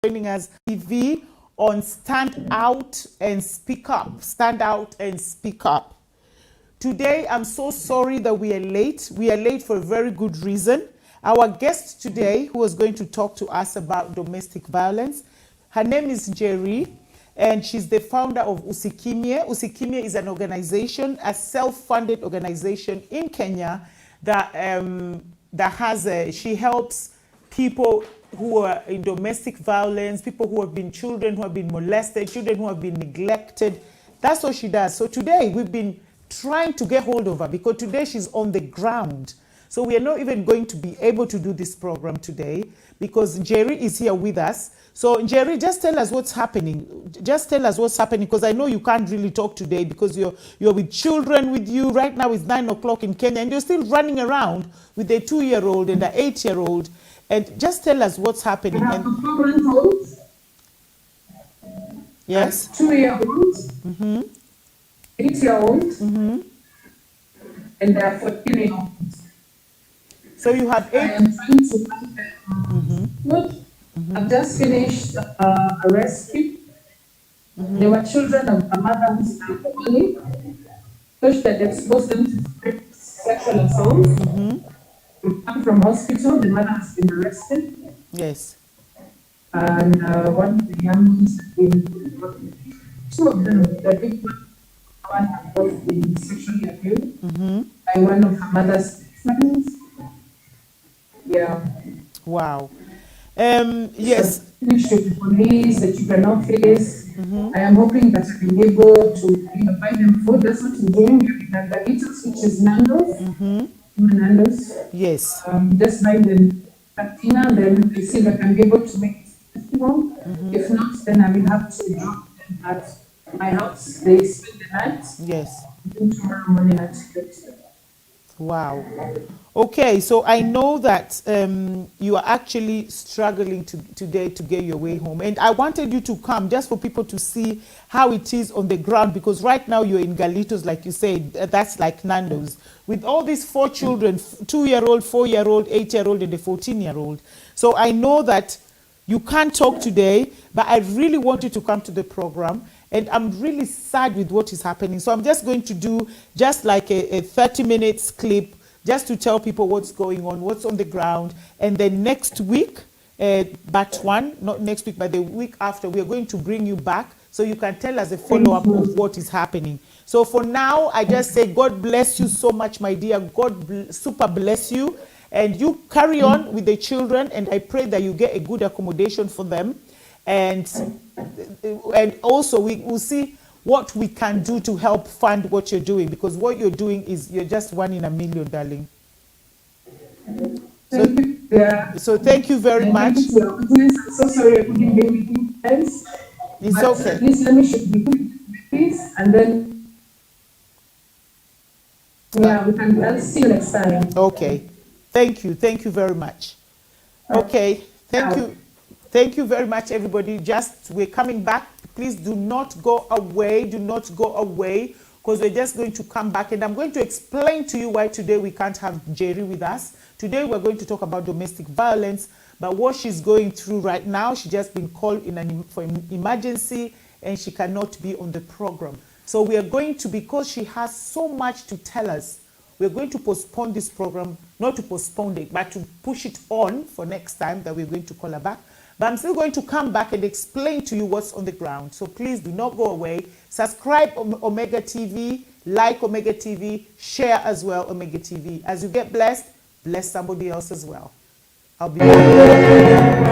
joining us TV on Stand Out and Speak Up. Stand Out and Speak Up. Today, I'm so sorry that we are late. We are late for a very good reason. Our guest today, who is going to talk to us about domestic violence, her name is Njeri, and she's the founder of Usikimye. Usikimye is an organization, a self-funded organization in Kenya she helps people who are in domestic violence, people who have been children who have been molested, children who have been neglected. That's what she does. So today we've been trying to get hold of her because today she's on the ground. So we are not even going to be able to do this program today because Njeri is here with us. So Njeri, just tell us what's happening. Just tell us what's happening because I know you can't really talk today because you're with children with you. Right now it's 9 o'clock in Kenya and you're still running around with a 2-year-old and an 8-year-old. And just tell us what's happening. I have a 4-month-old. Yes. 2-year-old. 8-year-old. And 14-year-old. So you have 8. I am trying to find them. I've just finished a rescue. They were children of a mother who's in alcoholic, which had exposed them to sexual assault. We come from hospital. The mother has been arrested. Yes. And one of the young ones has been, 2 of them, the big one have both been sexually abused by one of her mother's friends. Yeah. Wow. Yes. So, finished with the police, the children office. I am hoping that I can be able to buy them food. That's what I'm doing. The Eaters, which is Nando's. Nando's. Yes. Just buy them dinner, then I see if I can be able to make it festival. If not, then I will have to drop them at my house. They spend the night. Yes. Then tomorrow morning I take them. Wow. Okay, so I know that you are actually struggling today to get your way home. And I wanted you to come just for people to see how it is on the ground because right now you're in Galitos, like you said, that's like Nando's. With all these 4 children, 2-year-old, 4-year-old, 8-year-old, and a 14-year-old. So I know that you can't talk today, but I really want you to come to the program. And I'm really sad with what is happening. So I'm just going to do just like a 30 minutes clip just to tell people what's going on, what's on the ground. And then next week, not next week, but the week after, we are going to bring you back so you can tell us a follow-up of what is happening. So for now, I just say, God bless you so much, my dear. God super bless you. And you carry on with the children. And I pray that you get a good accommodation for them. And also we will see what we can do to help fund what you're doing because what you're doing is you're just 1 in a million, darling. So thank you very much. I'm so sorry I couldn't be with you guys. It's okay. Please let me show you this and then I'll see you next time. Okay. Thank you very much. Okay. Thank you very much, everybody. We're coming back. Please do not go away. Do not go away because we're just going to come back. And I'm going to explain to you why today we can't have Njeri with us. Today we're going to talk about domestic violence. But what she's going through right now, she's just been called for an emergency and she cannot be on the program. So we are going to, because she has so much to tell us, we're going to postpone this program, not to postpone it, but to push it on for next time that we're going to call her back. But I'm still going to come back and explain to you what's on the ground. So please do not go away. Subscribe Omega TV, like Omega TV, share as well Omega TV. As you get blessed, bless somebody else as well. I'll be right back.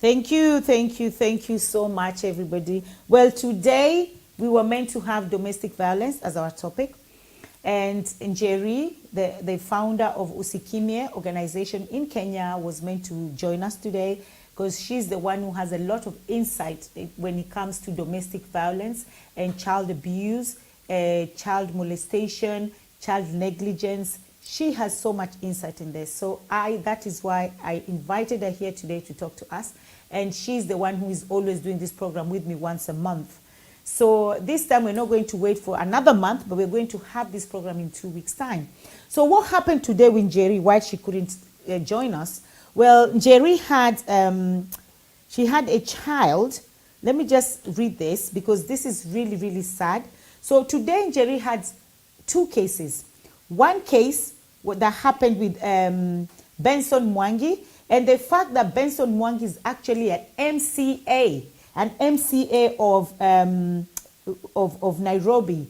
Thank you so much, everybody. Well, today we were meant to have domestic violence as our topic. And Njeri, the founder of Usikimye organization in Kenya, was meant to join us today because she's the one who has a lot of insight when it comes to domestic violence and child abuse, child molestation, child negligence. She has so much insight in this. So that is why I invited her here today to talk to us. And she's the one who is always doing this program with me once a month. So this time we're not going to wait for another month, but we're going to have this program in 2 weeks' time. So what happened today with Njeri, why she couldn't join us? Well, Njeri had, she had a child. Let me just read this because this is really, really sad. So today Njeri had 2 cases. One case that happened with Benson Mwangi, and the fact that Benson Mwangi is actually an MCA of Nairobi.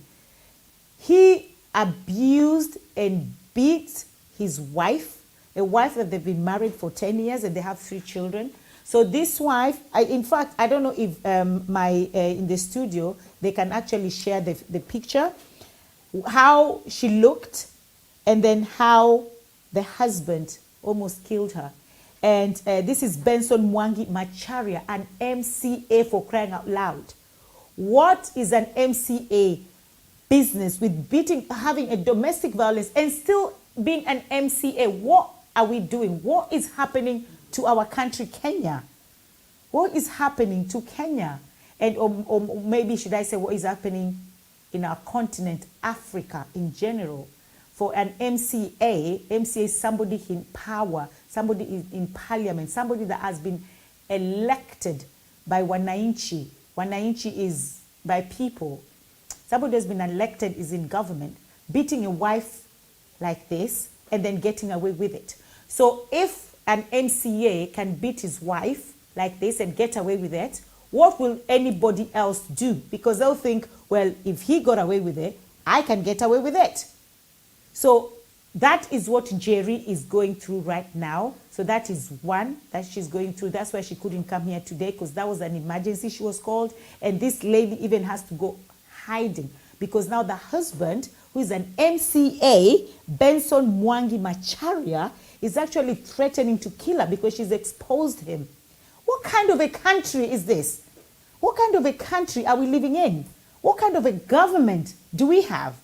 He abused and beat his wife, a wife that they've been married for 10 years and they have 3 children. So this wife, in fact, I don't know if in the studio, they can actually share the picture, how she looked, and then how the husband almost killed her. And this is Benson Mwangi Macharia, an MCA, for crying out loud. What is an MCA business with having a domestic violence and still being an MCA? What are we doing? What is happening to our country, Kenya? What is happening to Kenya? And or maybe should I say what is happening in our continent, Africa in general? For an MCA is somebody in power, somebody in parliament, somebody that has been elected by Wananchi. Wananchi is by people. Somebody has been elected, is in government, beating a wife like this and then getting away with it. So if an MCA can beat his wife like this and get away with it, what will anybody else do? Because they'll think, well, if he got away with it, I can get away with it. So that is what Njeri is going through right now. So that is one that she's going through. That's why she couldn't come here today, because that was an emergency she was called. And this lady even has to go hiding because now the husband, who is an MCA, Benson Mwangi Macharia, is actually threatening to kill her because she's exposed him. What kind of a country is this? What kind of a country are we living in? What kind of a government do we have?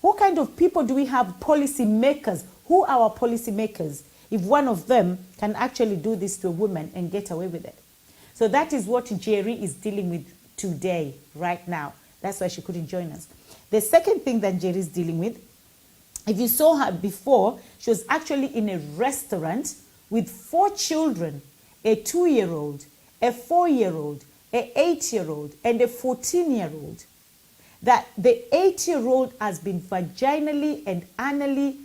What kind of people do we have? Policy makers. Who are our policy makers? If one of them can actually do this to a woman and get away with it. So that is what Njeri is dealing with today, right now. That's why she couldn't join us. The second thing that Njeri is dealing with, if you saw her before, she was actually in a restaurant with 4 children, a 2-year-old, a 4-year-old, a 8-year-old, and a 14-year-old. That the 8-year-old has been vaginally and anally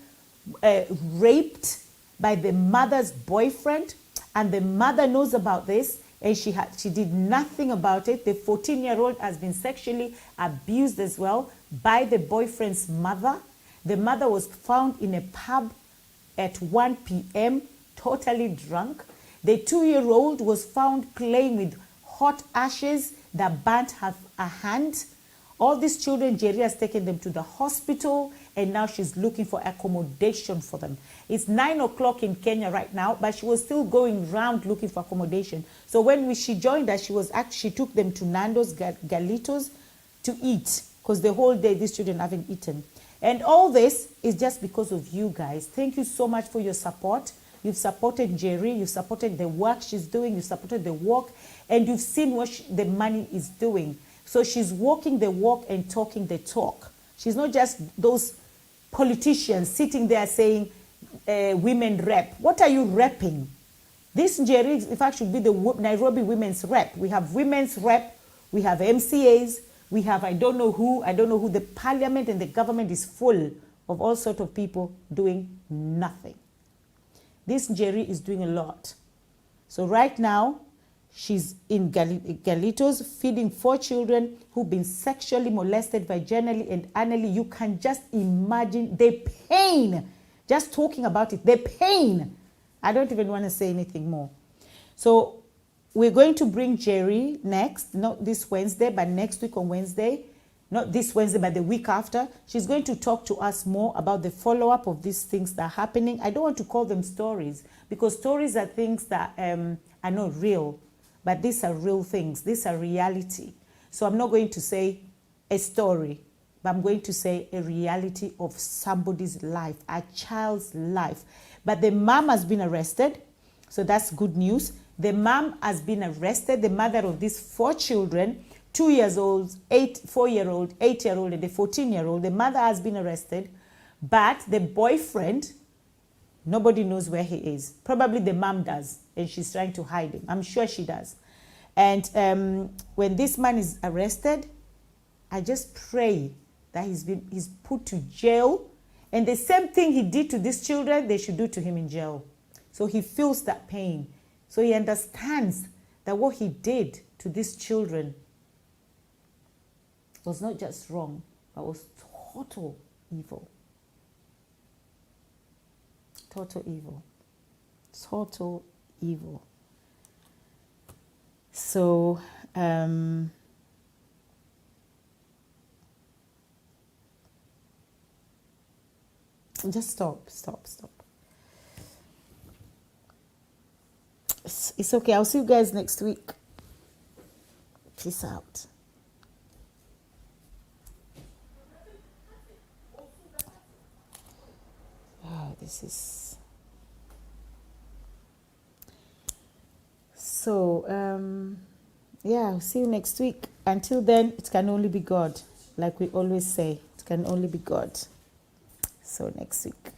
raped by the mother's boyfriend, and the mother knows about this, and she did nothing about it. The 14-year-old has been sexually abused as well by the boyfriend's mother. The mother was found in a pub at 1 p.m., totally drunk. The 2-year-old was found playing with hot ashes that burnt her hand. All these children, Njeri has taken them to the hospital, and now she's looking for accommodation for them. It's 9 o'clock in Kenya right now, but she was still going around looking for accommodation. So when she joined us, she took them to Nando's, Galitos to eat, because the whole day these children haven't eaten. And all this is just because of you guys. Thank you so much for your support. You've supported Njeri, you've supported the work she's doing, you've supported the work, and you've seen what the money is doing. So she's walking the walk and talking the talk. She's not just those politicians sitting there saying women rep. What are you repping? This Njeri, in fact, should be the Nairobi women's rep. We have women's rep, we have MCAs, we have I don't know who. The parliament and the government is full of all sorts of people doing nothing. This Njeri is doing a lot. So right now, she's in Galitos feeding 4 children who've been sexually molested vaginally and anally. You can just imagine the pain. Just talking about it, the pain. I don't even want to say anything more. So we're going to bring Jerry next, not this Wednesday, but next week on Wednesday. Not this Wednesday, but the week after. She's going to talk to us more about the follow-up of these things that are happening. I don't want to call them stories, because stories are things that are not real, but these are real things. These are reality. So I'm not going to say a story, but I'm going to say a reality of somebody's life, a child's life. But the mom has been arrested, so that's good news. The mom has been arrested, the mother of these 4 children, 2 years old, 4-year-old, 8-year-old, and a 14-year-old. The mother has been arrested, but the boyfriend, nobody knows where he is. Probably the mom does, and she's trying to hide him. I'm sure she does. And when this man is arrested, I just pray that he's put to jail, and the same thing he did to these children, they should do to him in jail. So he feels that pain. So he understands that what he did to these children was not just wrong, but was total evil. Total evil. Total evil. So, just stop. It's okay. I'll see you guys next week. Peace out. Oh, this is so. Yeah, I'll see you next week. Until then, it can only be God. Like we always say, it can only be God. So next week.